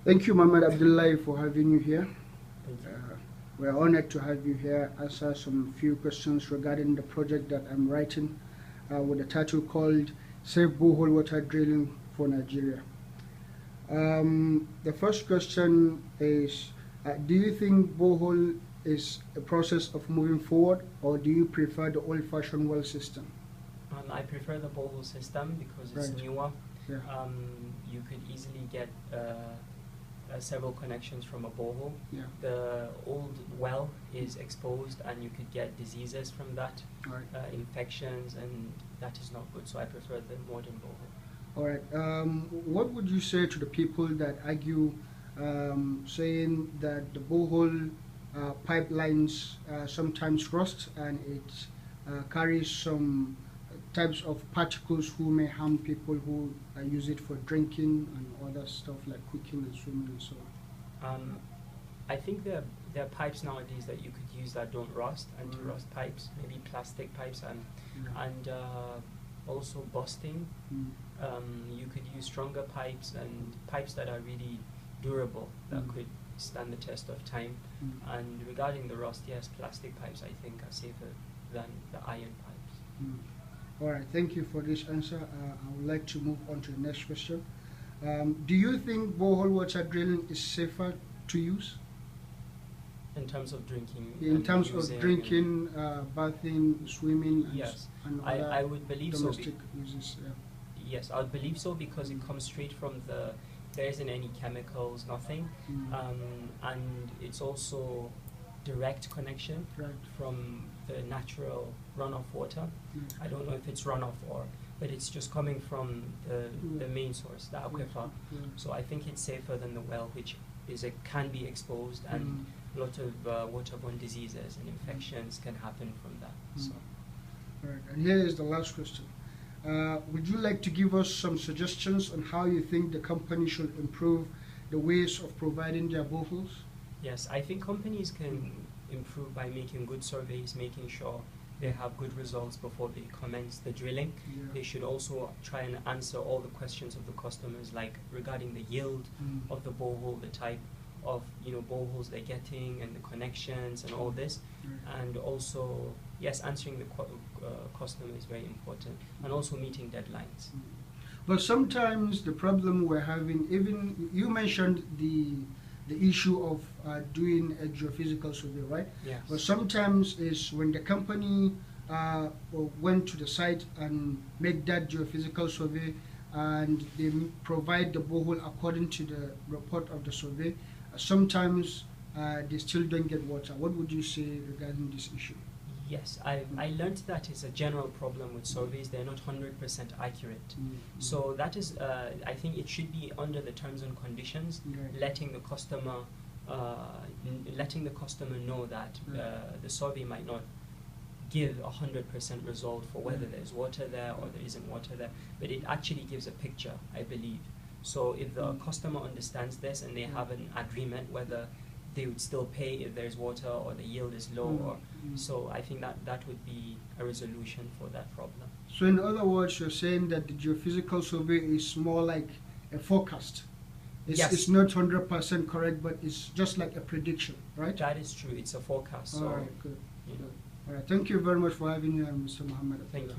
Thank you, Mohammed Abdullahi, for having you here. Thank you. We're honored to have you here, answer some few questions regarding the project that I'm writing with a title called Safe Borehole Water Drilling for Nigeria. The first question is, do you think borehole is a process of moving forward, or do you prefer the old-fashioned well system? I prefer the borehole system because it's Right. newer. Yeah. You could easily get several connections from a borehole. Yeah. The old well is exposed and you could get diseases from that, Right. infections, and that is not good. So I prefer the modern borehole. All right. What would you say to the people that argue, saying that the borehole pipelines sometimes rust and it carries some types of particles who may harm people who use it for drinking and other stuff like cooking and swimming and so on? I think there are pipes nowadays that you could use that don't rust, anti-rust Right. pipes, maybe plastic pipes, Yeah. and also busting. Mm. You could use stronger pipes and pipes that are really durable, that Mm. could stand the test of time. Mm. And regarding the rust, yes, plastic pipes I think are safer than the iron pipes. Mm. All right, thank you for this answer. I would like to move on to the next question. Do you think borehole water drilling is safer to use? In terms of drinking? In and terms of using drinking, bathing, swimming, and, Yes, and other I would believe so. domestic uses? Yeah. Yes, I would believe so because it comes straight from there isn't any chemicals, nothing. Mm. And it's also direct connection Right. from the natural runoff water. Mm. I don't know if it's runoff but it's just coming from the main source, the aquifer. Yeah. So I think it's safer than the well, which can be exposed, and a lot of waterborne diseases and infections can happen from that. Mm. So. All right, and here is the last question. Would you like to give us some suggestions on how you think the company should improve the ways of providing their boreholes? Yes, I think companies can improve by making good surveys, making sure they have good results before they commence the drilling. Yeah. They should also try and answer all the questions of the customers, like regarding the yield Mm. of the borehole, the type of boreholes they're getting, and the connections and all this. Right. And also, yes, answering the customer is very important, and also meeting deadlines. But sometimes the problem we're having, even you mentioned the issue of doing a geophysical survey, right? Yes. But sometimes is when the company went to the site and make that geophysical survey, and they provide the borehole according to the report of the survey, sometimes they still don't get water. What would you say regarding this issue? Yes, I learned that it's a general problem with surveys. They're not 100% accurate. Mm. So that is, I think it should be under the terms and conditions, Right. letting the customer know that the survey might not give 100% result for whether there's water there or there isn't water there, but it actually gives a picture, I believe. So if the customer understands this and they have an agreement whether they would still pay if there's water or the yield is low, so I think that would be a resolution for that problem. So in other words, you're saying that the geophysical survey is more like a forecast. Yes. It's not 100% correct, but it's just like a prediction, right? That is true. It's a forecast. So, All right, good. you know. All right, thank you very much for having me, Mr. Mohammed. Thank you.